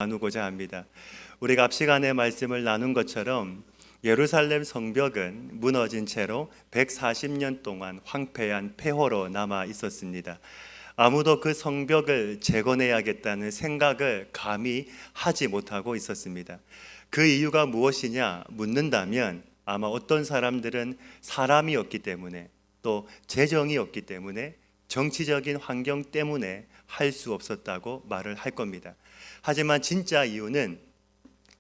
나누고자 합니다. 우리가 앞 시간에 말씀을 나눈 것처럼 예루살렘 성벽은 무너진 채로 140년 동안 황폐한 폐허로 남아 있었습니다. 아무도 그 성벽을 재건해야겠다는 생각을 감히 하지 못하고 있었습니다. 그 이유가 무엇이냐 묻는다면 아마 어떤 사람들은 사람이 없기 때문에, 또 재정이 없기 때문에, 정치적인 환경 때문에 할 수 없었다고 말을 할 겁니다. 하지만 진짜 이유는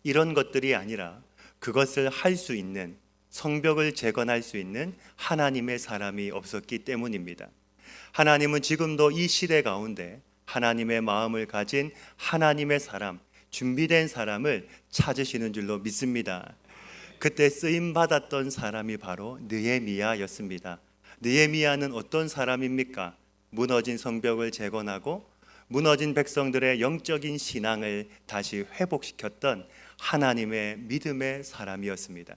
이런 것들이 아니라 그것을 할 수 있는, 성벽을 재건할 수 있는 하나님의 사람이 없었기 때문입니다. 하나님은 지금도 이 시대 가운데 하나님의 마음을 가진 하나님의 사람, 준비된 사람을 찾으시는 줄로 믿습니다. 그때 쓰임 받았던 사람이 바로 느헤미야였습니다. 느헤미야는 어떤 사람입니까? 무너진 성벽을 재건하고 무너진 백성들의 영적인 신앙을 다시 회복시켰던 하나님의 믿음의 사람이었습니다.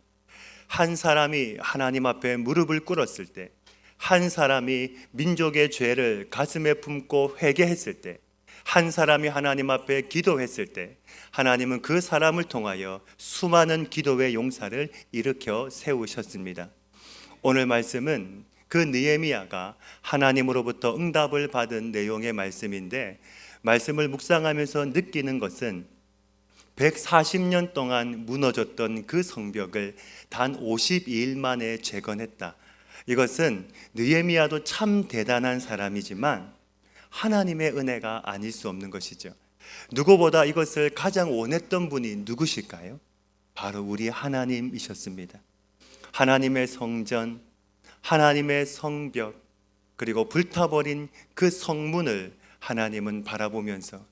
한 사람이 하나님 앞에 무릎을 꿇었을 때, 한 사람이 민족의 죄를 가슴에 품고 회개했을 때, 한 사람이 하나님 앞에 기도했을 때 하나님은 그 사람을 통하여 수많은 기도의 용사를 일으켜 세우셨습니다. 오늘 말씀은 그 느헤미야가 하나님으로부터 응답을 받은 내용의 말씀인데, 말씀을 묵상하면서 느끼는 것은 140년 동안 무너졌던 그 성벽을 단 52일 만에 재건했다. 이것은 느헤미야도 참 대단한 사람이지만 하나님의 은혜가 아닐 수 없는 것이죠. 누구보다 이것을 가장 원했던 분이 누구실까요? 바로 우리 하나님이셨습니다. 하나님의 성전, 하나님의 성벽, 그리고 불타버린 그 성문을 하나님은 바라보면서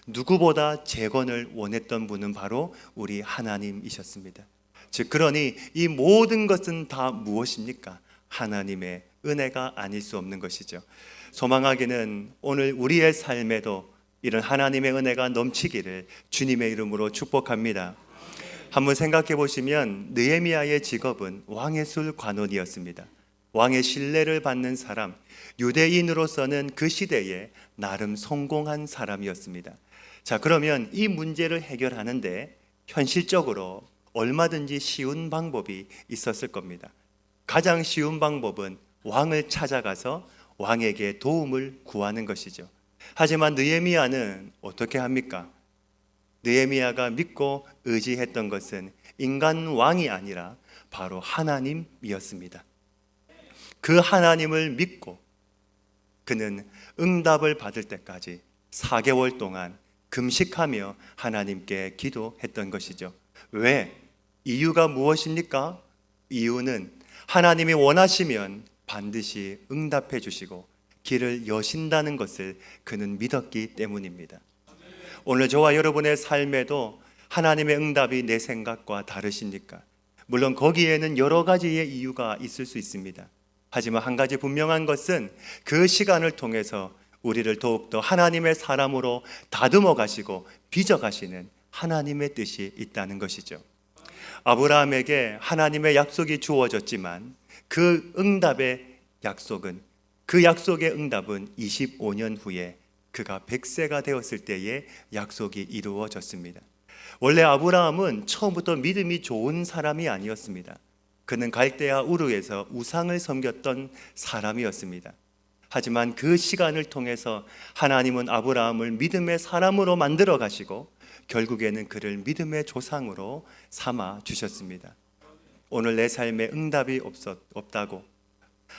누구보다 재건을 원했던 분은 바로 우리 하나님이셨습니다. 즉, 그러니 이 모든 것은 다 무엇입니까? 하나님의 은혜가 아닐 수 없는 것이죠. 소망하기는 오늘 우리의 삶에도 이런 하나님의 은혜가 넘치기를 주님의 이름으로 축복합니다. 한번 생각해 보시면 느헤미야의 직업은 왕의술 관원이었습니다. 왕의 신뢰를 받는 사람, 유대인으로서는 그 시대에 나름 성공한 사람이었습니다. 자, 그러면 이 문제를 해결하는데 현실적으로 얼마든지 쉬운 방법이 있었을 겁니다. 가장 쉬운 방법은 왕을 찾아가서 왕에게 도움을 구하는 것이죠. 하지만 느헤미야는 어떻게 합니까? 느헤미야가 믿고 의지했던 것은 인간 왕이 아니라 바로 하나님이었습니다. 그 하나님을 믿고 그는 응답을 받을 때까지 4개월 동안 금식하며 하나님께 기도했던 것이죠. 왜? 이유가 무엇입니까? 이유는 하나님이 원하시면 반드시 응답해 주시고 길을 여신다는 것을 그는 믿었기 때문입니다. 오늘 저와 여러분의 삶에도 하나님의 응답이 내 생각과 다르십니까? 물론 거기에는 여러 가지의 이유가 있을 수 있습니다. 하지만 한 가지 분명한 것은 그 시간을 통해서 우리를 더욱더 하나님의 사람으로 다듬어 가시고 빚어 가시는 하나님의 뜻이 있다는 것이죠. 아브라함에게 하나님의 약속이 주어졌지만 그 응답의 약속은, 그 약속의 응답은 25년 후에 그가 100세가 되었을 때에 약속이 이루어졌습니다. 원래 아브라함은 처음부터 믿음이 좋은 사람이 아니었습니다. 그는 갈대아 우르에서 우상을 섬겼던 사람이었습니다. 하지만 그 시간을 통해서 하나님은 아브라함을 믿음의 사람으로 만들어 가시고 결국에는 그를 믿음의 조상으로 삼아 주셨습니다. 오늘 내 삶에 응답이 없다고,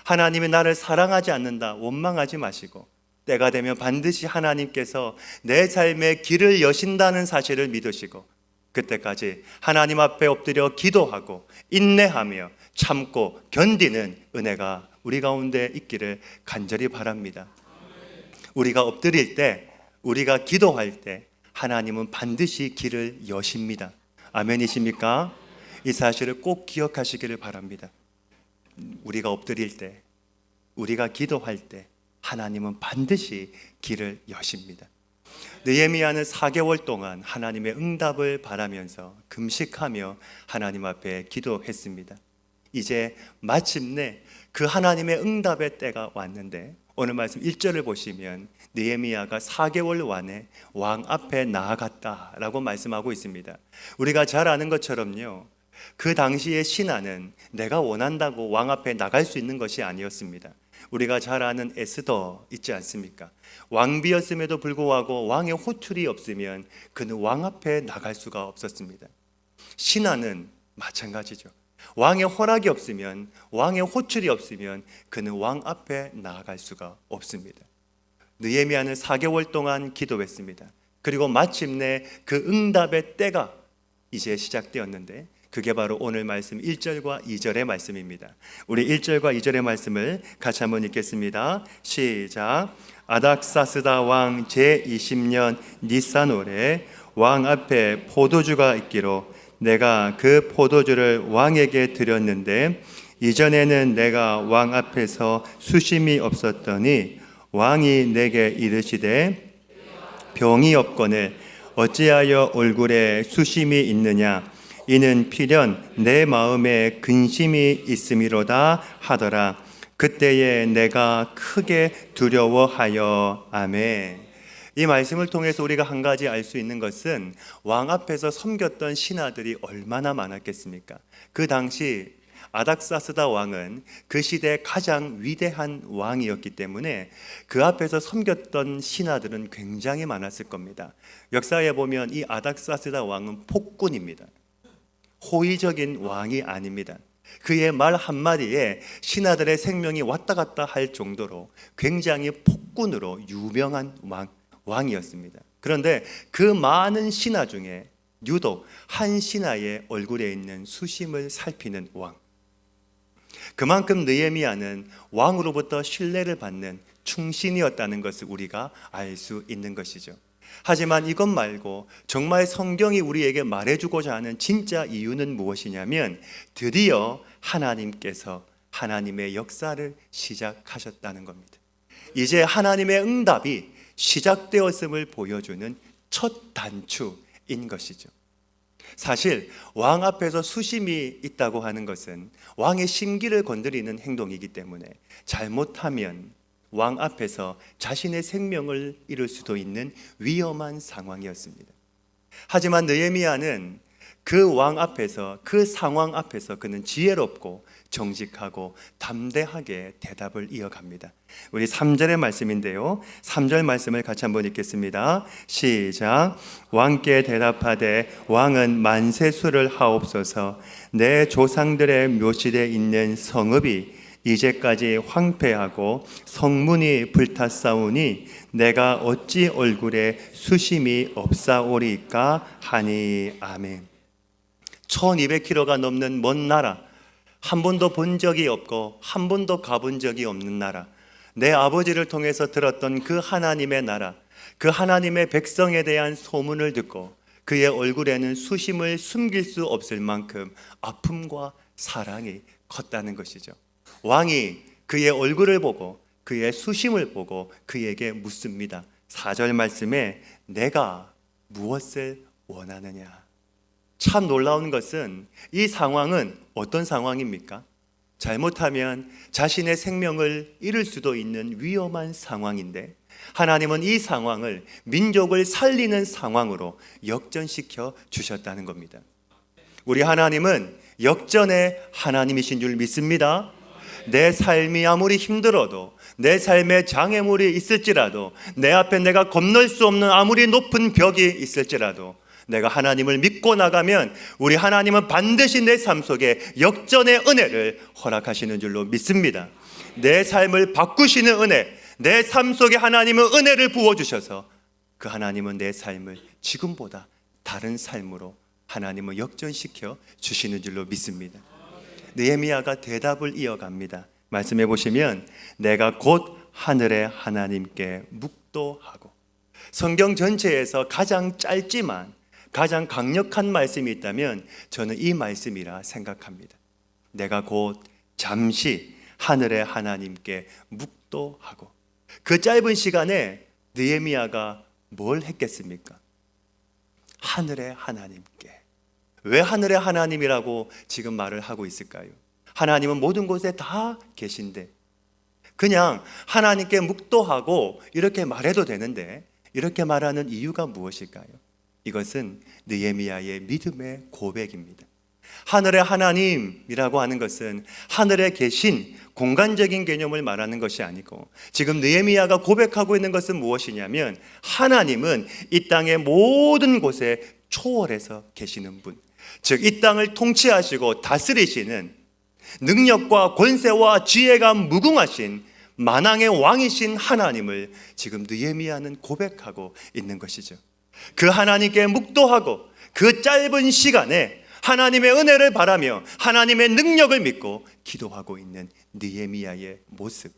하나님이 나를 사랑하지 않는다 원망하지 마시고, 때가 되면 반드시 하나님께서 내 삶의 길을 여신다는 사실을 믿으시고 그때까지 하나님 앞에 엎드려 기도하고 인내하며 참고 견디는 은혜가 우리 가운데 있기를 간절히 바랍니다. 우리가 엎드릴 때, 우리가 기도할 때 하나님은 반드시 길을 여십니다. 아멘이십니까? 이 사실을 꼭 기억하시기를 바랍니다. 우리가 엎드릴 때, 우리가 기도할 때 하나님은 반드시 길을 여십니다. 느헤미야는 4개월 동안 하나님의 응답을 바라면서 금식하며 하나님 앞에 기도했습니다. 이제 마침내 그 하나님의 응답의 때가 왔는데 오늘 말씀 1절을 보시면 느헤미야가 4개월 만에 왕 앞에 나아갔다라고 말씀하고 있습니다. 우리가 잘 아는 것처럼요, 그 당시의 신하는 내가 원한다고 왕 앞에 나갈 수 있는 것이 아니었습니다. 우리가 잘 아는 에스더 있지 않습니까? 왕비였음에도 불구하고 왕의 호출이 없으면 그는 왕 앞에 나갈 수가 없었습니다. 신하는 마찬가지죠. 왕의 허락이 없으면, 왕의 호출이 없으면 그는 왕 앞에 나아갈 수가 없습니다. 느헤미야는 4개월 동안 기도했습니다. 그리고 마침내 그 응답의 때가 이제 시작되었는데, 그게 바로 오늘 말씀 1절과 2절의 말씀입니다. 우리 1절과 2절의 말씀을 같이 한번 읽겠습니다. 시작. 아닥사스다 왕 제20년 니산월에 왕 앞에 포도주가 있기로 내가 그 포도주를 왕에게 드렸는데 이전에는 내가 왕 앞에서 수심이 없었더니 왕이 내게 이르시되 병이 없거늘 어찌하여 얼굴에 수심이 있느냐 이는 필연 내 마음에 근심이 있음이로다 하더라. 그때에 내가 크게 두려워하여. 아멘. 이 말씀을 통해서 우리가 한 가지 알 수 있는 것은 왕 앞에서 섬겼던 신하들이 얼마나 많았겠습니까? 그 당시 아닥사스다 왕은 그 시대 가장 위대한 왕이었기 때문에 그 앞에서 섬겼던 신하들은 굉장히 많았을 겁니다. 역사에 보면 이 아닥사스다 왕은 폭군입니다. 호의적인 왕이 아닙니다. 그의 말 한마디에 신하들의 생명이 왔다 갔다 할 정도로 굉장히 폭군으로 유명한 왕이었습니다. 그런데 그 많은 신하 중에 유독 한 신하의 얼굴에 있는 수심을 살피는 왕, 그만큼 느헤미야는 왕으로부터 신뢰를 받는 충신이었다는 것을 우리가 알 수 있는 것이죠. 하지만 이것 말고 정말 성경이 우리에게 말해주고자 하는 진짜 이유는 무엇이냐면 드디어 하나님께서 하나님의 역사를 시작하셨다는 겁니다. 이제 하나님의 응답이 시작되었음을 보여주는 첫 단추인 것이죠. 사실 왕 앞에서 수심이 있다고 하는 것은 왕의 심기를 건드리는 행동이기 때문에 잘못하면 왕 앞에서 자신의 생명을 잃을 수도 있는 위험한 상황이었습니다. 하지만 느헤미야는 그 왕 앞에서, 그 상황 앞에서 그는 지혜롭고 정직하고 담대하게 대답을 이어갑니다. 우리 3절의 말씀인데요, 3절 말씀을 같이 한번 읽겠습니다. 시작. 왕께 대답하되 왕은 만세수를 하옵소서. 내 조상들의 묘실에 있는 성읍이 이제까지 황폐하고 성문이 불탔사오니 내가 어찌 얼굴에 수심이 없사오리까 하니. 아멘. 1200km가 넘는 먼 나라, 한 번도 본 적이 없고 한 번도 가본 적이 없는 나라, 내 아버지를 통해서 들었던 그 하나님의 나라, 그 하나님의 백성에 대한 소문을 듣고 그의 얼굴에는 수심을 숨길 수 없을 만큼 아픔과 사랑이 컸다는 것이죠. 왕이 그의 얼굴을 보고 그의 수심을 보고 그에게 묻습니다. 4절 말씀에 내가 무엇을 원하느냐. 참 놀라운 것은 이 상황은 어떤 상황입니까? 잘못하면 자신의 생명을 잃을 수도 있는 위험한 상황인데 하나님은 이 상황을 민족을 살리는 상황으로 역전시켜 주셨다는 겁니다. 우리 하나님은 역전의 하나님이신 줄 믿습니다. 내 삶이 아무리 힘들어도, 내 삶에 장애물이 있을지라도, 내 앞에 내가 건널 수 없는 아무리 높은 벽이 있을지라도 내가 하나님을 믿고 나가면 우리 하나님은 반드시 내 삶 속에 역전의 은혜를 허락하시는 줄로 믿습니다. 내 삶을 바꾸시는 은혜, 내 삶 속에 하나님은 은혜를 부어주셔서 그 하나님은 내 삶을 지금보다 다른 삶으로 하나님은 역전시켜 주시는 줄로 믿습니다. 느헤미야가 대답을 이어갑니다. 말씀해 보시면 내가 곧 하늘의 하나님께 묵도하고, 성경 전체에서 가장 짧지만 가장 강력한 말씀이 있다면 저는 이 말씀이라 생각합니다. 내가 곧 잠시 하늘의 하나님께 묵도하고. 그 짧은 시간에 느헤미야가 뭘 했겠습니까? 하늘의 하나님께. 왜 하늘의 하나님이라고 지금 말을 하고 있을까요? 하나님은 모든 곳에 다 계신데 그냥 하나님께 묵도하고 이렇게 말해도 되는데 이렇게 말하는 이유가 무엇일까요? 이것은 느헤미야의 믿음의 고백입니다. 하늘의 하나님이라고 하는 것은 하늘에 계신 공간적인 개념을 말하는 것이 아니고, 지금 느헤미야가 고백하고 있는 것은 무엇이냐면, 하나님은 이 땅의 모든 곳에 초월해서 계시는 분, 즉 이 땅을 통치하시고 다스리시는 능력과 권세와 지혜가 무궁하신 만왕의 왕이신 하나님을 지금 느헤미야는 고백하고 있는 것이죠. 그 하나님께 묵도하고 그 짧은 시간에 하나님의 은혜를 바라며 하나님의 능력을 믿고 기도하고 있는 느헤미야의 모습,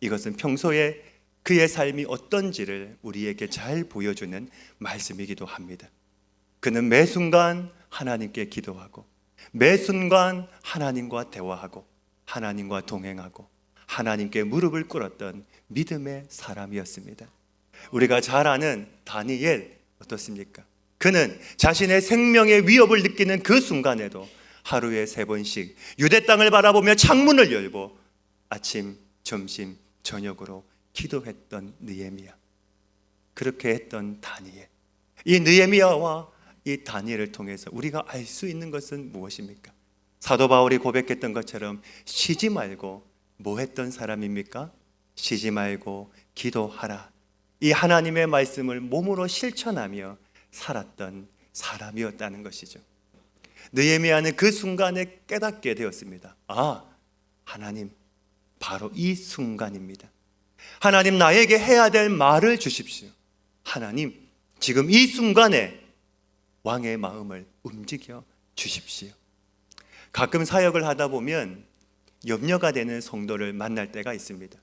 이것은 평소에 그의 삶이 어떤지를 우리에게 잘 보여주는 말씀이기도 합니다. 그는 매 순간 하나님께 기도하고 매 순간 하나님과 대화하고 하나님과 동행하고 하나님께 무릎을 꿇었던 믿음의 사람이었습니다. 우리가 잘 아는 다니엘 어떻습니까? 그는 자신의 생명의 위협을 느끼는 그 순간에도 하루에 3번씩 유대 땅을 바라보며 창문을 열고 아침, 점심, 저녁으로 기도했던 느헤미야. 그렇게 했던 다니엘. 이 느헤미야와 이 다니엘을 통해서 우리가 알 수 있는 것은 무엇입니까? 사도 바울이 고백했던 것처럼 쉬지 말고 뭐 했던 사람입니까? 쉬지 말고 기도하라. 이 하나님의 말씀을 몸으로 실천하며 살았던 사람이었다는 것이죠. 느헤미야는 그 순간에 깨닫게 되었습니다. 하나님, 바로 이 순간입니다. 하나님, 나에게 해야 될 말을 주십시오. 하나님, 지금 이 순간에 왕의 마음을 움직여 주십시오. 가끔 사역을 하다 보면 염려가 되는 성도를 만날 때가 있습니다.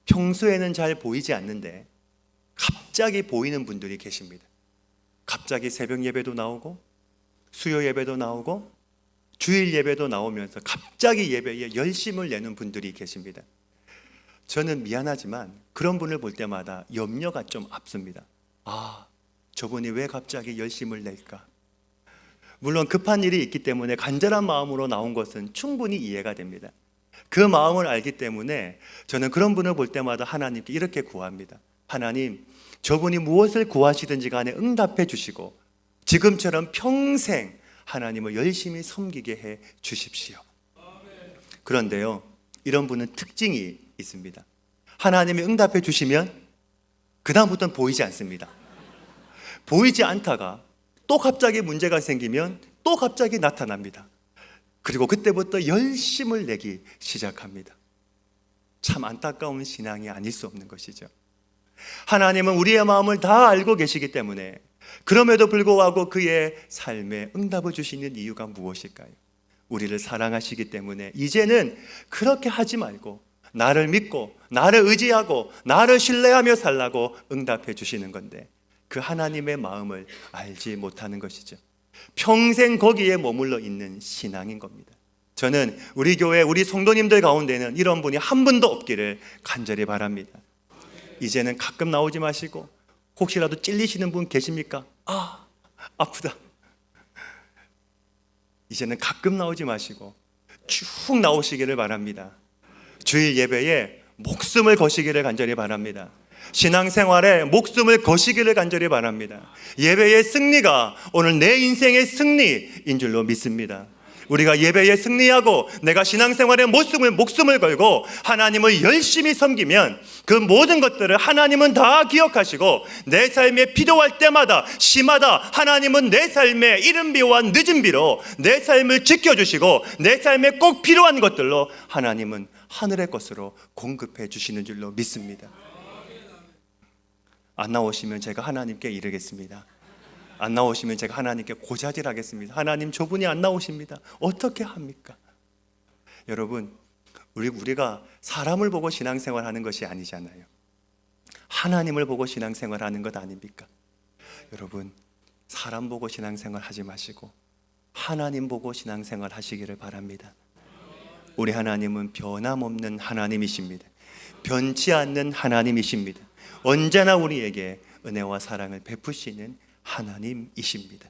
평소에는 잘 보이지 않는데 갑자기 보이는 분들이 계십니다. 갑자기 새벽 예배도 나오고 수요 예배도 나오고 주일 예배도 나오면서 갑자기 예배에 열심을 내는 분들이 계십니다. 저는 미안하지만 그런 분을 볼 때마다 염려가 좀 앞섭니다. 저분이 왜 갑자기 열심을 낼까? 물론 급한 일이 있기 때문에 간절한 마음으로 나온 것은 충분히 이해가 됩니다. 그 마음을 알기 때문에 저는 그런 분을 볼 때마다 하나님께 이렇게 구합니다. 하나님, 저분이 무엇을 구하시든지 간에 응답해 주시고 지금처럼 평생 하나님을 열심히 섬기게 해 주십시오. 그런데요, 이런 분은 특징이 있습니다. 하나님이 응답해 주시면 그 다음부터는 보이지 않습니다. 보이지 않다가 또 갑자기 문제가 생기면 또 갑자기 나타납니다. 그리고 그때부터 열심을 내기 시작합니다. 참 안타까운 신앙이 아닐 수 없는 것이죠. 하나님은 우리의 마음을 다 알고 계시기 때문에 그럼에도 불구하고 그의 삶에 응답을 주시는 이유가 무엇일까요? 우리를 사랑하시기 때문에 이제는 그렇게 하지 말고 나를 믿고 나를 의지하고 나를 신뢰하며 살라고 응답해 주시는 건데, 그 하나님의 마음을 알지 못하는 것이죠. 평생 거기에 머물러 있는 신앙인 겁니다. 저는 우리 교회 우리 성도님들 가운데는 이런 분이 한 분도 없기를 간절히 바랍니다. 이제는 가끔 나오지 마시고 혹시라도 찔리시는 분 계십니까? 아프다. 이제는 가끔 나오지 마시고 쭉 나오시기를 바랍니다. 주일 예배에 목숨을 거시기를 간절히 바랍니다. 신앙생활에 목숨을 거시기를 간절히 바랍니다. 예배의 승리가 오늘 내 인생의 승리인 줄로 믿습니다. 우리가 예배에 승리하고 내가 신앙생활에 목숨을 걸고 하나님을 열심히 섬기면 그 모든 것들을 하나님은 다 기억하시고 내 삶에 필요할 때마다 시마다 하나님은 내 삶에 이른 비와 늦은 비로 내 삶을 지켜주시고 내 삶에 꼭 필요한 것들로 하나님은 하늘의 것으로 공급해 주시는 줄로 믿습니다. 안 나오시면 제가 하나님께 이르겠습니다. 안 나오시면 제가 하나님께 고자질하겠습니다. 하나님, 저분이 안 나오십니다. 어떻게 합니까? 여러분, 우리가 사람을 보고 신앙생활 하는 것이 아니잖아요. 하나님을 보고 신앙생활 하는 것 아닙니까? 여러분, 사람 보고 신앙생활 하지 마시고 하나님 보고 신앙생활 하시기를 바랍니다. 우리 하나님은 변함없는 하나님이십니다. 변치 않는 하나님이십니다. 언제나 우리에게 은혜와 사랑을 베푸시는 하나님이십니다.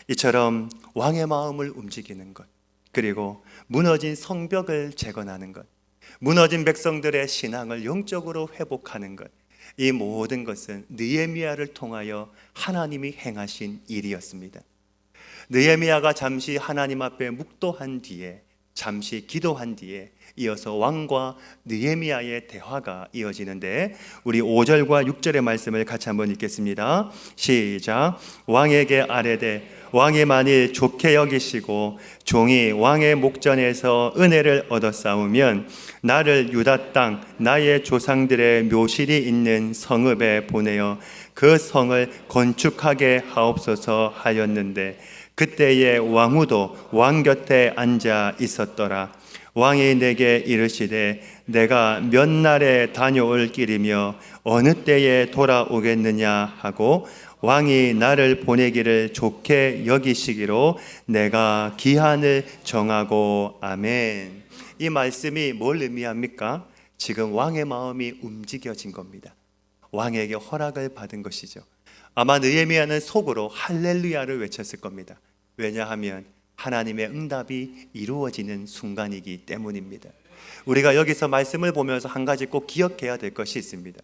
이처럼 왕의 마음을 움직이는 것, 그리고 무너진 성벽을 재건하는 것, 무너진 백성들의 신앙을 영적으로 회복하는 것, 이 모든 것은 느헤미야를 통하여 하나님이 행하신 일이었습니다. 느헤미야가 잠시 하나님 앞에 묵도한 뒤에, 잠시 기도한 뒤에 이어서 왕과 느헤미야의 대화가 이어지는데, 우리 5절과 6절의 말씀을 같이 한번 읽겠습니다. 시작. 왕에게 아뢰되 왕이 만일 좋게 여기시고 종이 왕의 목전에서 은혜를 얻었사오면 나를 유다 땅 나의 조상들의 묘실이 있는 성읍에 보내어 그 성을 건축하게 하옵소서 하였는데, 그때에 왕후도 왕 곁에 앉아 있었더라. 왕이 내게 이르시되 내가 몇 날에 다녀올 길이며 어느 때에 돌아오겠느냐 하고 왕이 나를 보내기를 좋게 여기시기로 내가 기한을 정하고. 아멘. 이 말씀이 뭘 의미합니까? 지금 왕의 마음이 움직여진 겁니다. 왕에게 허락을 받은 것이죠. 아마 느헤미야는 속으로 할렐루야를 외쳤을 겁니다. 왜냐하면 하나님의 응답이 이루어지는 순간이기 때문입니다. 우리가 여기서 말씀을 보면서 한 가지 꼭 기억해야 될 것이 있습니다.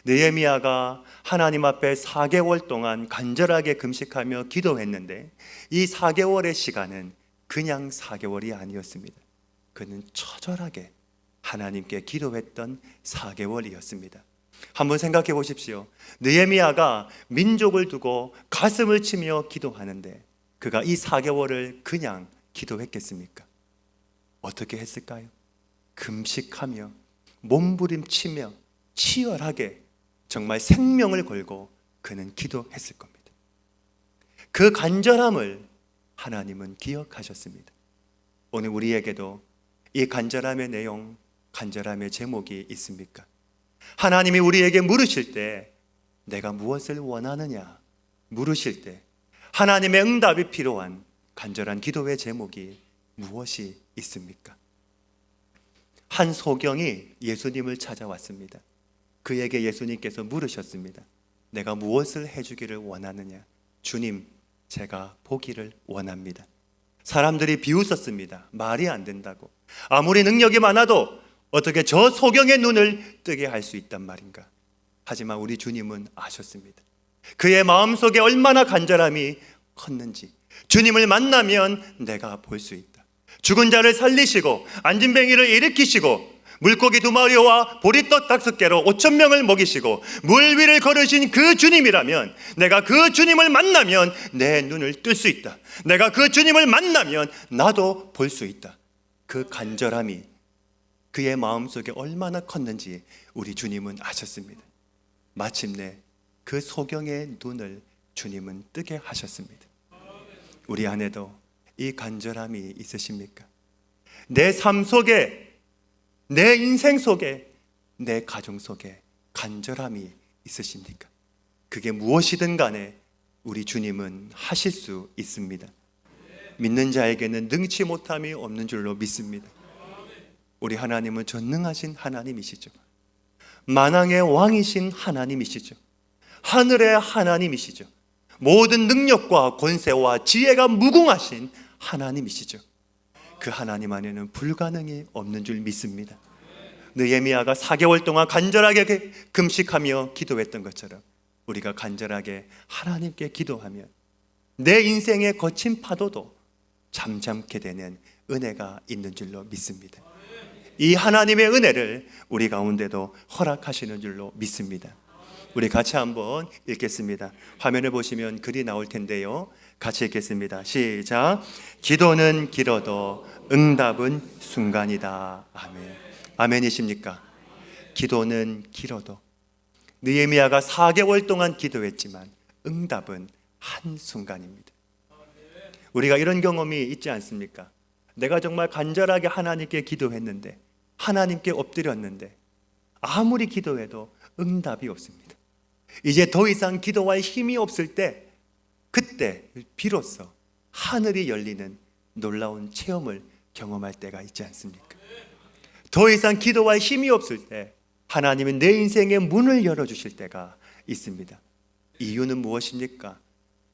느헤미야가 하나님 앞에 4개월 동안 간절하게 금식하며 기도했는데, 이 4개월의 시간은 그냥 4개월이 아니었습니다. 그는 처절하게 하나님께 기도했던 4개월이었습니다. 한번 생각해 보십시오. 느헤미야가 민족을 두고 가슴을 치며 기도하는데 그가 이 4개월을 그냥 기도했겠습니까? 어떻게 했을까요? 금식하며 몸부림치며 치열하게 정말 생명을 걸고 그는 기도했을 겁니다. 그 간절함을 하나님은 기억하셨습니다. 오늘 우리에게도 이 간절함의 내용, 간절함의 제목이 있습니까? 하나님이 우리에게 물으실 때 내가 무엇을 원하느냐 물으실 때 하나님의 응답이 필요한 간절한 기도의 제목이 무엇이 있습니까? 한 소경이 예수님을 찾아왔습니다. 그에게 예수님께서 물으셨습니다. 내가 무엇을 해주기를 원하느냐? 주님, 제가 보기를 원합니다. 사람들이 비웃었습니다. 말이 안 된다고. 아무리 능력이 많아도 어떻게 저 소경의 눈을 뜨게 할 수 있단 말인가? 하지만 우리 주님은 아셨습니다. 그의 마음속에 얼마나 간절함이 컸는지. 주님을 만나면 내가 볼 수 있다. 죽은 자를 살리시고 안진뱅이를 일으키시고 물고기 2마리와 보리떡 5개로 5,000명을 먹이시고 물 위를 걸으신 그 주님이라면, 내가 그 주님을 만나면 내 눈을 뜰 수 있다. 내가 그 주님을 만나면 나도 볼 수 있다. 그 간절함이 그의 마음속에 얼마나 컸는지 우리 주님은 아셨습니다. 마침내 그 소경의 눈을 주님은 뜨게 하셨습니다. 우리 안에도 이 간절함이 있으십니까? 내 삶 속에, 내 인생 속에, 내 가정 속에 간절함이 있으십니까? 그게 무엇이든 간에 우리 주님은 하실 수 있습니다. 믿는 자에게는 능치 못함이 없는 줄로 믿습니다. 우리 하나님은 전능하신 하나님이시죠. 만왕의 왕이신 하나님이시죠. 하늘의 하나님이시죠. 모든 능력과 권세와 지혜가 무궁하신 하나님이시죠. 그 하나님 안에는 불가능이 없는 줄 믿습니다. 느헤미야가 4개월 동안 간절하게 금식하며 기도했던 것처럼 우리가 간절하게 하나님께 기도하면 내 인생의 거친 파도도 잠잠게 되는 은혜가 있는 줄로 믿습니다. 이 하나님의 은혜를 우리 가운데도 허락하시는 줄로 믿습니다. 우리 같이 한번 읽겠습니다. 화면을 보시면 글이 나올 텐데요. 같이 읽겠습니다. 시작. 기도는 길어도 응답은 순간이다. 아멘. 아멘이십니까? 기도는 길어도. 느헤미야가 4개월 동안 기도했지만 응답은 한순간입니다. 우리가 이런 경험이 있지 않습니까? 내가 정말 간절하게 하나님께 기도했는데, 하나님께 엎드렸는데 아무리 기도해도 응답이 없습니다. 이제 더 이상 기도할 힘이 없을 때, 그때 비로소 하늘이 열리는 놀라운 체험을 경험할 때가 있지 않습니까? 더 이상 기도할 힘이 없을 때 하나님은 내 인생의 문을 열어주실 때가 있습니다. 이유는 무엇입니까?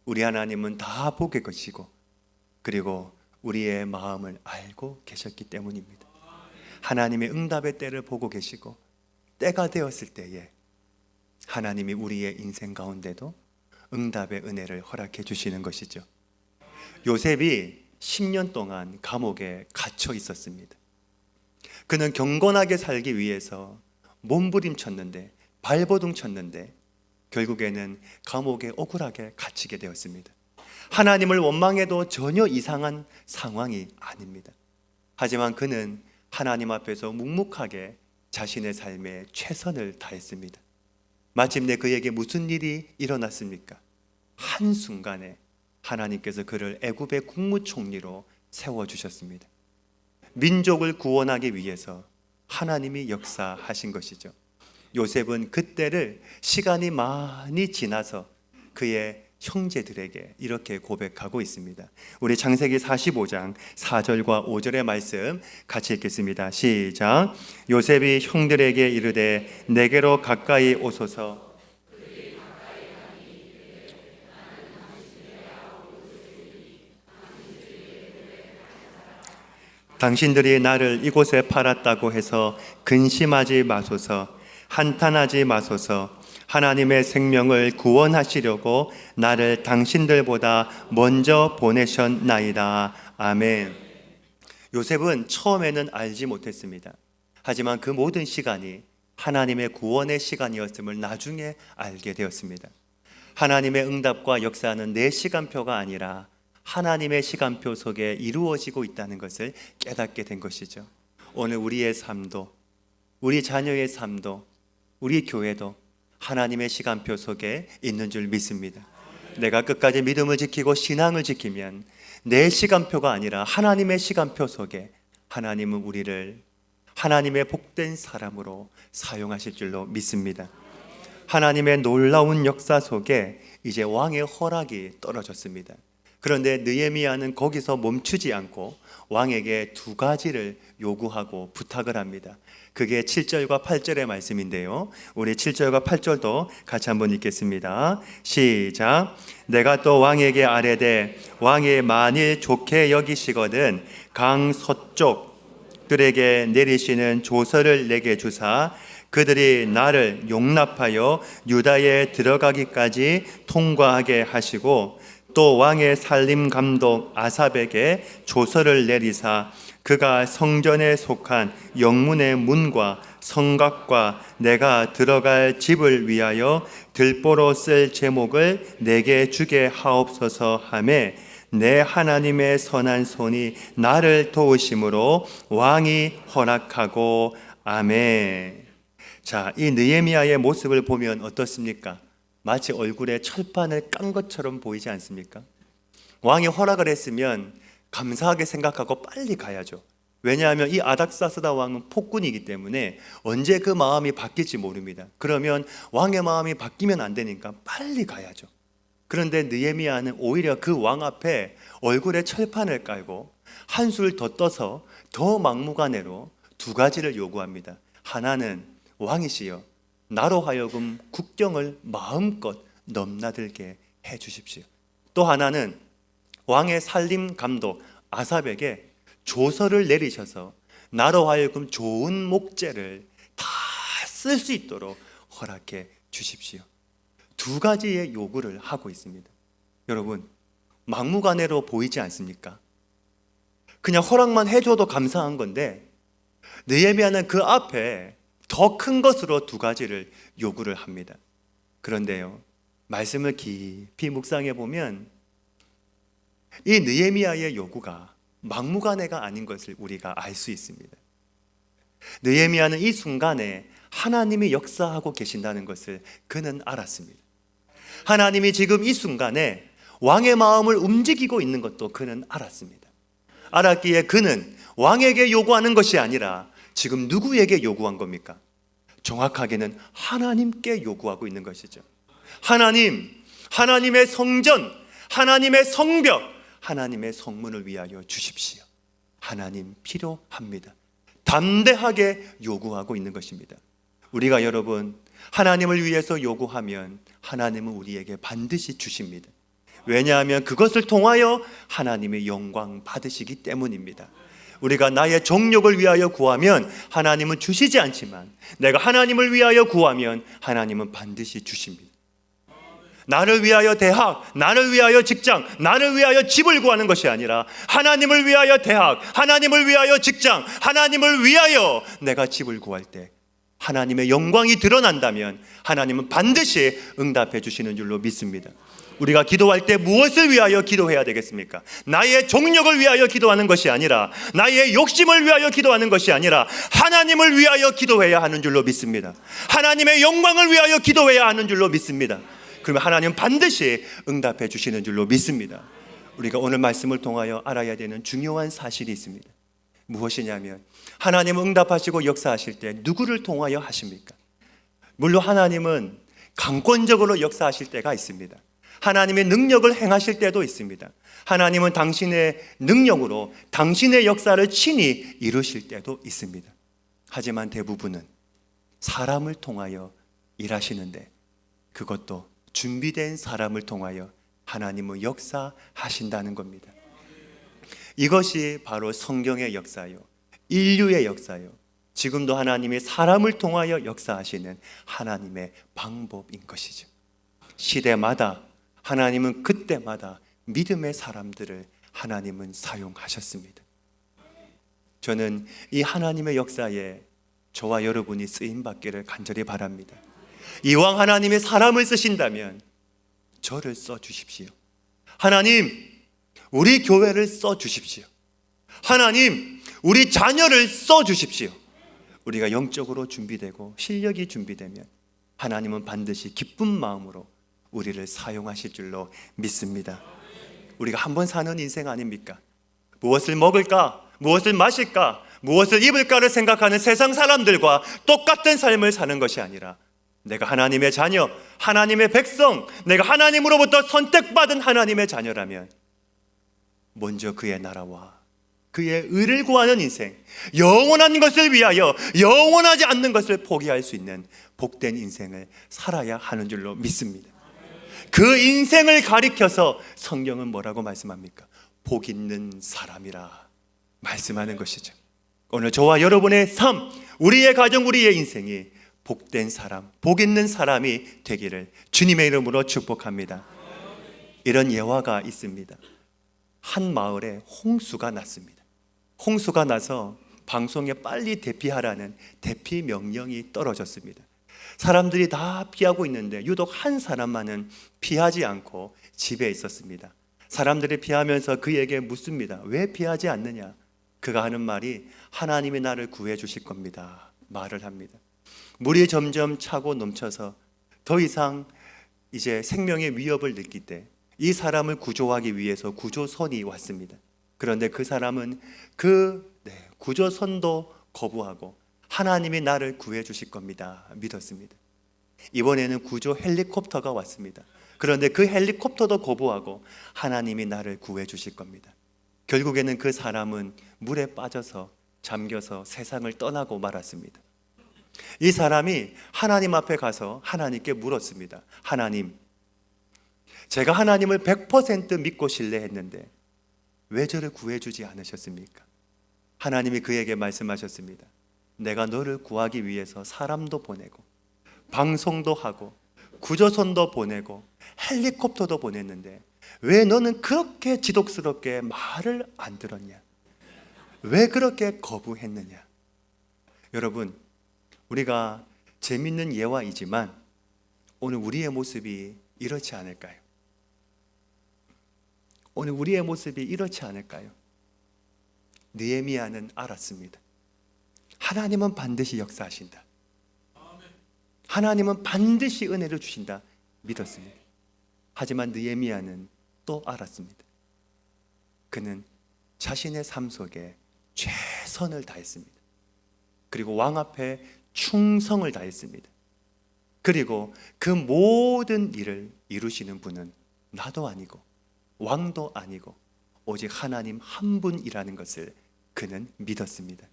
우리 하나님은 다 보게 것이고, 그리고 우리의 마음을 알고 계셨기 때문입니다. 하나님의 응답의 때를 보고 계시고 때가 되었을 때에 하나님이 우리의 인생 가운데도 응답의 은혜를 허락해 주시는 것이죠. 요셉이 10년 동안 감옥에 갇혀 있었습니다. 그는 경건하게 살기 위해서 몸부림쳤는데, 발버둥 쳤는데 결국에는 감옥에 억울하게 갇히게 되었습니다. 하나님을 원망해도 전혀 이상한 상황이 아닙니다. 하지만 그는 하나님 앞에서 묵묵하게 자신의 삶에 최선을 다했습니다. 마침내 그에게 무슨 일이 일어났습니까? 한순간에 하나님께서 그를 애굽의 국무총리로 세워주셨습니다. 민족을 구원하기 위해서 하나님이 역사하신 것이죠. 요셉은 그때를 시간이 많이 지나서 그의 형제들에게 이렇게 고백하고 있습니다. 우리 창세기 45장 4절과 5절의 말씀 같이 읽겠습니다. 시작. 요셉이 형들에게 이르되 내게로 가까이 오소서. 당신들이 나를 이곳에 팔았다고 해서 근심하지 마소서. 한탄하지 마소서. 하나님의 생명을 구원하시려고 나를 당신들보다 먼저 보내셨나이다. 아멘. 요셉은 처음에는 알지 못했습니다. 하지만 그 모든 시간이 하나님의 구원의 시간이었음을 나중에 알게 되었습니다. 하나님의 응답과 역사는 내 시간표가 아니라 하나님의 시간표 속에 이루어지고 있다는 것을 깨닫게 된 것이죠. 오늘 우리의 삶도, 우리 자녀의 삶도, 우리 교회도 하나님의 시간표 속에 있는 줄 믿습니다. 내가 끝까지 믿음을 지키고 신앙을 지키면 내 시간표가 아니라 하나님의 시간표 속에 하나님은 우리를 하나님의 복된 사람으로 사용하실 줄로 믿습니다. 하나님의 놀라운 역사 속에 이제 왕의 허락이 떨어졌습니다. 그런데 느헤미야는 거기서 멈추지 않고 왕에게 두 가지를 요구하고 부탁을 합니다. 그게 7절과 8절의 말씀인데요. 우리 7절과 8절도 같이 한번 읽겠습니다. 시작. 내가 또 왕에게 아뢰되 왕이 만일 좋게 여기시거든 강 서쪽들에게 내리시는 조서를 내게 주사 그들이 나를 용납하여 유다에 들어가기까지 통과하게 하시고 또 왕의 살림 감독 아삽에게 조서를 내리사 그가 성전에 속한 영문의 문과 성곽과 내가 들어갈 집을 위하여 들보로 쓸 제목을 내게 주게 하옵소서 하매 내 하나님의 선한 손이 나를 도우심으로 왕이 허락하고 아멘. 자, 이 느헤미야의 모습을 보면 어떻습니까? 마치 얼굴에 철판을 깐 것처럼 보이지 않습니까? 왕이 허락을 했으면 감사하게 생각하고 빨리 가야죠. 왜냐하면 이 아닥사스다 왕은 폭군이기 때문에 언제 그 마음이 바뀔지 모릅니다. 그러면 왕의 마음이 바뀌면 안 되니까 빨리 가야죠. 그런데 느헤미야는 오히려 그 왕 앞에 얼굴에 철판을 깔고 한술 더 떠서 더 막무가내로 두 가지를 요구합니다. 하나는 왕이시여 나로 하여금 국경을 마음껏 넘나들게 해 주십시오. 또 하나는 왕의 살림 감독 아삽에게 조서를 내리셔서 나로 하여금 좋은 목재를 다 쓸 수 있도록 허락해 주십시오. 두 가지의 요구를 하고 있습니다. 여러분, 막무가내로 보이지 않습니까? 그냥 허락만 해줘도 감사한 건데 느헤미야는 그 앞에 더 큰 것으로 두 가지를 요구를 합니다. 그런데요, 말씀을 깊이 묵상해 보면 이 느헤미야의 요구가 막무가내가 아닌 것을 우리가 알 수 있습니다. 느헤미야는 이 순간에 하나님이 역사하고 계신다는 것을 그는 알았습니다. 하나님이 지금 이 순간에 왕의 마음을 움직이고 있는 것도 그는 알았습니다. 알았기에 그는 왕에게 요구하는 것이 아니라 지금 누구에게 요구한 겁니까? 정확하게는 하나님께 요구하고 있는 것이죠. 하나님, 하나님의 성전, 하나님의 성벽, 하나님의 성문을 위하여 주십시오. 하나님 필요합니다. 담대하게 요구하고 있는 것입니다. 우리가 여러분 하나님을 위해서 요구하면 하나님은 우리에게 반드시 주십니다. 왜냐하면 그것을 통하여 하나님의 영광 받으시기 때문입니다. 우리가 나의 정욕을 위하여 구하면 하나님은 주시지 않지만 내가 하나님을 위하여 구하면 하나님은 반드시 주십니다. 나를 위하여 대학, 나를 위하여 직장, 나를 위하여 집을 구하는 것이 아니라 하나님을 위하여 대학, 하나님을 위하여 직장, 하나님을 위하여 내가 집을 구할 때 하나님의 영광이 드러난다면 하나님은 반드시 응답해 주시는 줄로 믿습니다. 우리가 기도할 때 무엇을 위하여 기도해야 되겠습니까? 나의 정욕을 위하여 기도하는 것이 아니라 나의 욕심을 위하여 기도하는 것이 아니라 하나님을 위하여 기도해야 하는 줄로 믿습니다. 하나님의 영광을 위하여 기도해야 하는 줄로 믿습니다. 그러면 하나님은 반드시 응답해 주시는 줄로 믿습니다. 우리가 오늘 말씀을 통하여 알아야 되는 중요한 사실이 있습니다. 무엇이냐면 하나님은 응답하시고 역사하실 때 누구를 통하여 하십니까? 물론 하나님은 강권적으로 역사하실 때가 있습니다. 하나님의 능력을 행하실 때도 있습니다. 하나님은 당신의 능력으로 당신의 역사를 친히 이루실 때도 있습니다. 하지만 대부분은 사람을 통하여 일하시는데 그것도 준비된 사람을 통하여 하나님은 역사하신다는 겁니다. 이것이 바로 성경의 역사요, 인류의 역사요, 지금도 하나님이 사람을 통하여 역사하시는 하나님의 방법인 것이죠. 시대마다 하나님은 그때마다 믿음의 사람들을 하나님은 사용하셨습니다. 저는 이 하나님의 역사에 저와 여러분이 쓰임받기를 간절히 바랍니다. 이왕 하나님의 사람을 쓰신다면 저를 써주십시오. 하나님, 우리 교회를 써주십시오. 하나님, 우리 자녀를 써주십시오. 우리가 영적으로 준비되고 실력이 준비되면 하나님은 반드시 기쁜 마음으로 우리를 사용하실 줄로 믿습니다. 우리가 한 번 사는 인생 아닙니까? 무엇을 먹을까? 무엇을 마실까? 무엇을 입을까를 생각하는 세상 사람들과 똑같은 삶을 사는 것이 아니라 내가 하나님의 자녀, 하나님의 백성, 내가 하나님으로부터 선택받은 하나님의 자녀라면 먼저 그의 나라와 그의 의를 구하는 인생, 영원한 것을 위하여 영원하지 않는 것을 포기할 수 있는 복된 인생을 살아야 하는 줄로 믿습니다. 그 인생을 가리켜서 성경은 뭐라고 말씀합니까? 복 있는 사람이라 말씀하는 것이죠. 오늘 저와 여러분의 삶, 우리의 가정, 우리의 인생이 복된 사람, 복 있는 사람이 되기를 주님의 이름으로 축복합니다. 이런 예화가 있습니다. 한 마을에 홍수가 났습니다. 홍수가 나서 방송에 빨리 대피하라는 대피 명령이 떨어졌습니다. 사람들이 다 피하고 있는데 유독 한 사람만은 피하지 않고 집에 있었습니다. 사람들이 피하면서 그에게 묻습니다. 왜 피하지 않느냐? 그가 하는 말이 하나님이 나를 구해 주실 겁니다 말을 합니다. 물이 점점 차고 넘쳐서 더 이상 이제 생명의 위협을 느낄 때 이 사람을 구조하기 위해서 구조선이 왔습니다. 그런데 그 사람은 구조선도 거부하고 하나님이 나를 구해 주실 겁니다 믿었습니다. 이번에는 구조 헬리콥터가 왔습니다. 그런데 그 헬리콥터도 거부하고 하나님이 나를 구해 주실 겁니다. 결국에는 그 사람은 물에 빠져서 잠겨서 세상을 떠나고 말았습니다. 이 사람이 하나님 앞에 가서 하나님께 물었습니다. 하나님, 제가 하나님을 100% 믿고 신뢰했는데 왜 저를 구해주지 않으셨습니까? 하나님이 그에게 말씀하셨습니다. 내가 너를 구하기 위해서 사람도 보내고 방송도 하고 구조선도 보내고 헬리콥터도 보냈는데 왜 너는 그렇게 지독스럽게 말을 안 들었냐? 왜 그렇게 거부했느냐? 여러분, 우리가 재밌는 예화이지만 오늘 우리의 모습이 이렇지 않을까요? 오늘 우리의 모습이 이렇지 않을까요? 느헤미야는 알았습니다. 하나님은 반드시 역사하신다. 하나님은 반드시 은혜를 주신다 믿었습니다. 하지만 느헤미야는 또 알았습니다. 그는 자신의 삶 속에 최선을 다했습니다. 그리고 왕 앞에 충성을 다했습니다. 그리고 그 모든 일을 이루시는 분은 나도 아니고 왕도 아니고 오직 하나님 한 분이라는 것을 그는 믿었습니다.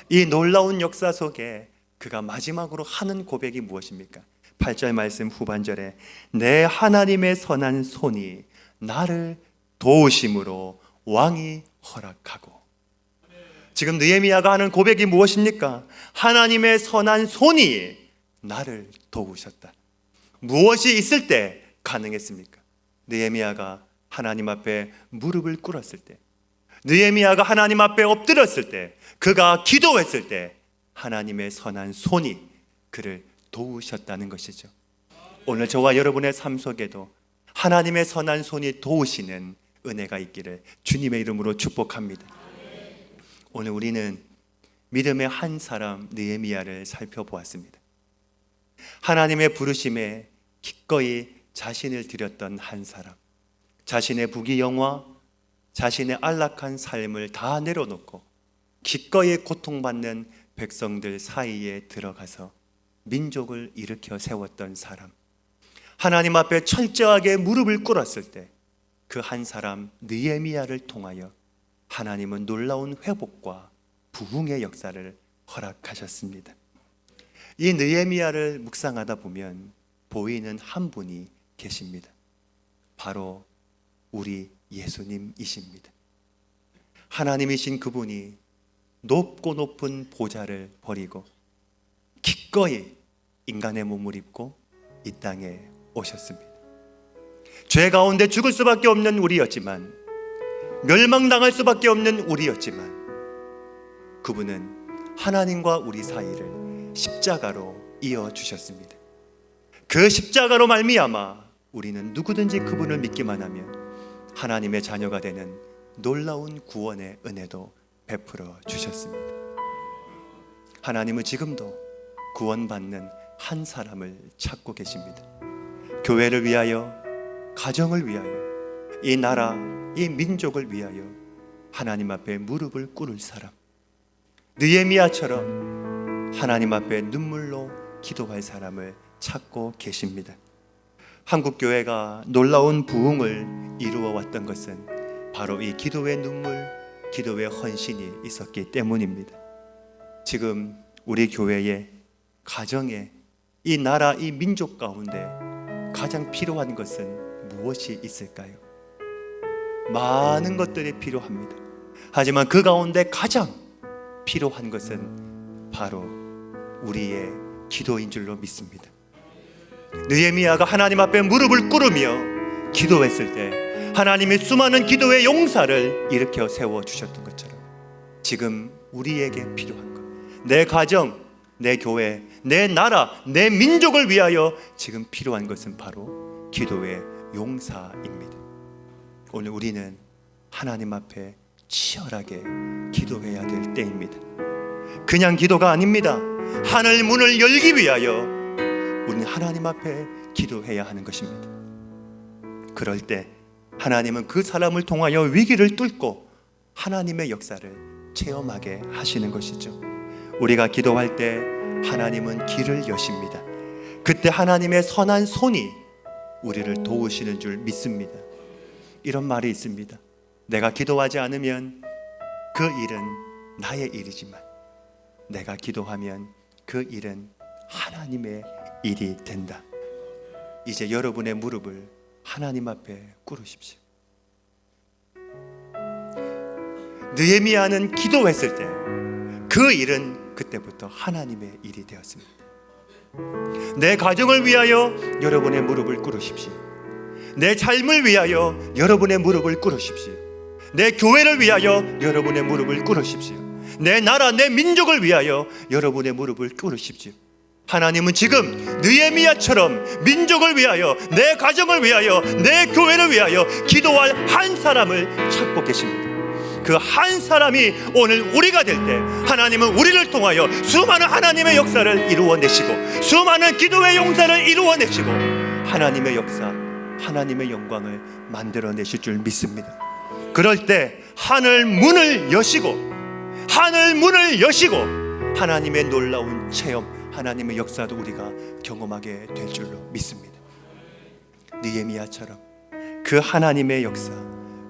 이 놀라운 역사 속에 그가 마지막으로 하는 고백이 무엇입니까? 8절 말씀 후반절에 내 하나님의 선한 손이 나를 도우심으로 왕이 허락하고, 지금 느헤미야가 하는 고백이 무엇입니까? 하나님의 선한 손이 나를 도우셨다. 무엇이 있을 때 가능했습니까? 느헤미야가 하나님 앞에 무릎을 꿇었을 때, 느헤미야가 하나님 앞에 엎드렸을 때, 그가 기도했을 때 하나님의 선한 손이 그를 도우셨다는 것이죠. 오늘 저와 여러분의 삶 속에도 하나님의 선한 손이 도우시는 은혜가 있기를 주님의 이름으로 축복합니다. 오늘 우리는 믿음의 한 사람 느헤미야를 살펴보았습니다. 하나님의 부르심에 기꺼이 자신을 드렸던 한 사람, 자신의 부귀영화, 자신의 안락한 삶을 다 내려놓고 기꺼이 고통받는 백성들 사이에 들어가서 민족을 일으켜 세웠던 사람, 하나님 앞에 철저하게 무릎을 꿇었을 때 그 한 사람 느헤미야를 통하여 하나님은 놀라운 회복과 부흥의 역사를 허락하셨습니다. 이 느헤미야를 묵상하다 보면 보이는 한 분이 계십니다. 바로 우리 예수님이십니다. 하나님이신 그분이 높고 높은 보좌를 버리고 기꺼이 인간의 몸을 입고 이 땅에 오셨습니다. 죄 가운데 죽을 수밖에 없는 우리였지만, 멸망당할 수밖에 없는 우리였지만, 그분은 하나님과 우리 사이를 십자가로 이어주셨습니다. 그 십자가로 말미암아 우리는 누구든지 그분을 믿기만 하면 하나님의 자녀가 되는 놀라운 구원의 은혜도 베풀어 주셨습니다. 하나님은 지금도 구원받는 한 사람을 찾고 계십니다. 교회를 위하여, 가정을 위하여, 이 나라, 이 민족을 위하여 하나님 앞에 무릎을 꿇을 사람, 느헤미야처럼 하나님 앞에 눈물로 기도할 사람을 찾고 계십니다. 한국교회가 놀라운 부흥을 이루어 왔던 것은 바로 이 기도의 눈물, 기도의 헌신이 있었기 때문입니다. 지금 우리 교회에, 가정에, 이 나라, 이 민족 가운데 가장 필요한 것은 무엇이 있을까요? 많은 것들이 필요합니다. 하지만 그 가운데 가장 필요한 것은 바로 우리의 기도인 줄로 믿습니다. 느헤미야가 하나님 앞에 무릎을 꿇으며 기도했을 때 하나님이 수많은 기도의 용사를 일으켜 세워주셨던 것처럼 지금 우리에게 필요한 것, 내 가정, 내 교회, 내 나라, 내 민족을 위하여 지금 필요한 것은 바로 기도의 용사입니다. 오늘 우리는 하나님 앞에 치열하게 기도해야 될 때입니다. 그냥 기도가 아닙니다. 하늘 문을 열기 위하여 우리는 하나님 앞에 기도해야 하는 것입니다. 그럴 때 하나님은 그 사람을 통하여 위기를 뚫고 하나님의 역사를 체험하게 하시는 것이죠. 우리가 기도할 때 하나님은 길을 여십니다. 그때 하나님의 선한 손이 우리를 도우시는 줄 믿습니다. 이런 말이 있습니다. 내가 기도하지 않으면 그 일은 나의 일이지만 내가 기도하면 그 일은 하나님의 일이 된다. 이제 여러분의 무릎을 하나님 앞에 꿇으십시오. 느헤미야는 기도했을 때 그 일은 그때부터 하나님의 일이 되었습니다. 내 가정을 위하여 여러분의 무릎을 꿇으십시오. 내 삶을 위하여 여러분의 무릎을 꿇으십시오. 내 교회를 위하여 여러분의 무릎을 꿇으십시오. 내 나라, 내 민족을 위하여 여러분의 무릎을 꿇으십시오. 하나님은 지금 느헤미야처럼 민족을 위하여, 내 가정을 위하여, 내 교회를 위하여 기도할 한 사람을 찾고 계십니다. 그 한 사람이 오늘 우리가 될 때 하나님은 우리를 통하여 수많은 하나님의 역사를 이루어내시고 수많은 기도의 용사를 이루어내시고 하나님의 역사, 하나님의 영광을 만들어내실 줄 믿습니다. 그럴 때 하늘 문을 여시고 하나님의 놀라운 체험, 하나님의 역사도 우리가 경험하게 될 줄로 믿습니다. 느헤미야처럼 그 하나님의 역사,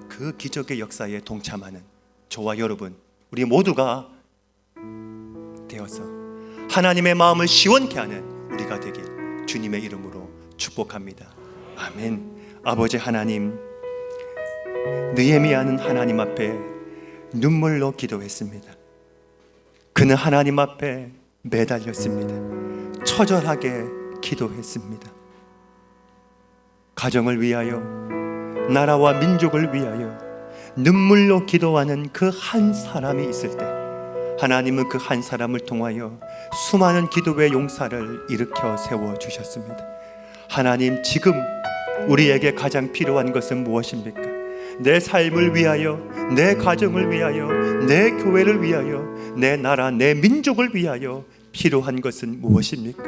그 기적의 역사에 동참하는 저와 여러분, 우리 모두가 되어서 하나님의 마음을 시원케 하는 우리가 되길 주님의 이름으로 축복합니다. 아멘. 아버지 하나님, 느헤미야는 하나님 앞에 눈물로 기도했습니다. 그는 하나님 앞에 매달렸습니다. 처절하게 기도했습니다. 가정을 위하여, 나라와 민족을 위하여 눈물로 기도하는 그 한 사람이 있을 때 하나님은 그 한 사람을 통하여 수많은 기도의 용사를 일으켜 세워주셨습니다. 하나님, 지금 우리에게 가장 필요한 것은 무엇입니까? 내 삶을 위하여, 내 가정을 위하여, 내 교회를 위하여, 내 나라, 내 민족을 위하여 필요한 것은 무엇입니까?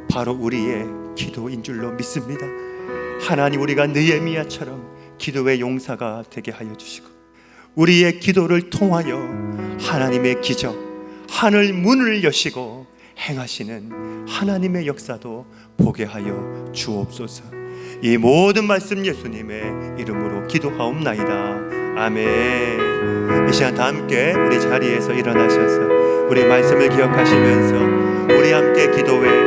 바로 우리의 기도인 줄로 믿습니다. 하나님, 우리가 느헤미야처럼 기도의 용사가 되게 하여 주시고, 우리의 기도를 통하여 하나님의 기적, 하늘 문을 여시고 행하시는 하나님의 역사도 보게 하여 주옵소서. 이 모든 말씀 예수님의 이름으로 기도하옵나이다. 아멘. 이 시간 다 함께 우리 자리에서 일어나셔서 우리 말씀을 기억하시면서 우리 함께 기도해